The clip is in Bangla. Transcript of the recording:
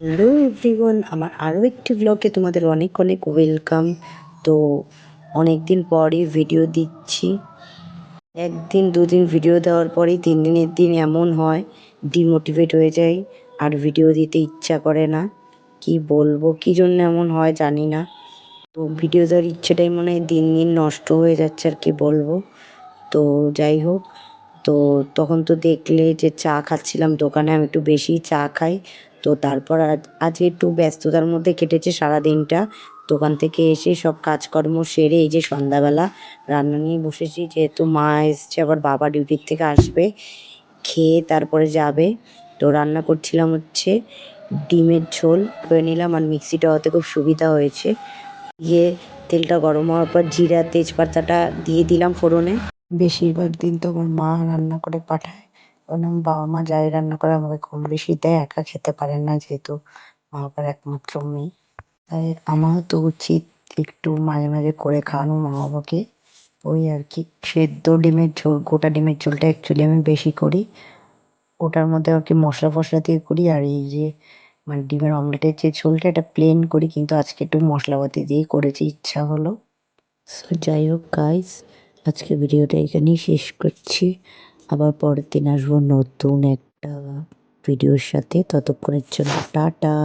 হ্যালো এভরিওয়ান, আমার আরও একটি ব্লগে তোমাদের অনেক অনেক ওয়েলকাম। তো অনেক দিন পরই ভিডিও দিচ্ছি। একদিন দুদিন ভিডিও দেওয়ার পরেই তিন দিনের দিন এমন হয় ডিমোটিভেট হয়ে যাই, আর ভিডিও দিতে ইচ্ছা করে না। কি বলবো, কী জন্য এমন হয় জানি না। তো ভিডিও দেওয়ার ইচ্ছেটাই মনে হয় দিন দিন নষ্ট হয়ে যাচ্ছে, আর কি বলবো। তো যাই হোক, তো তখন তো দেখলে যে চা খাচ্ছিলাম দোকানে, আমি একটু বেশি চা খাই। তো তারপর আজকে একটু ব্যস্ততার মধ্যে কেটেছে সারাদিনটা। দোকান থেকে এসে সব কাজকর্ম সেরে এই যে সন্ধ্যাবেলা রান্না নিয়ে বসেছি, যেহেতু মা এসছে, আবার বাবা ডিউটির থেকে আসবে, খেয়ে তারপরে যাবে। তো রান্না করছিলাম হচ্ছে ডিমের ঝোল করে নিলাম, আর মিক্সিটা হতে খুব সুবিধা হয়েছে। তেলটা গরম হওয়ার পর জিরা তেজপাতাটা দিয়ে দিলাম ফোড়নে। বেশিরভাগ দিন তো আমার মা রান্না করে পাঠায়, কারণ আমার বাবা মা যাই রান্না করে আমাকে কম বেশি দেয়, একা খেতে পারেন না যেহেতু মা বাবার একমাত্র মেয়ে। তাই আমারও তো উচিত একটু মাঝে মাঝে করে খাওয়ানো মা বাবাকে। ওই আর কি, সেদ্ধ ডিমের ঝোল, গোটা ডিমের ঝোলটা অ্যাকচুয়ালি আমি বেশি করি, ওটার মধ্যে আর কি মশলা ফসলা দিয়ে করি। আর এই যে মানে ডিমের অমলেটের যে ঝোলটা, এটা প্লেন করি, কিন্তু আজকে একটু মশলাপাতি দিয়ে করেছি, ইচ্ছা হলো। সো যাই হোক গাইস, আজকে ভিডিওটা এখানেই শেষ করছি। আবার পরের দিন আসবো নতুন একটা ভিডিওর সাথে। ততক্ষণের জন্য টাটা।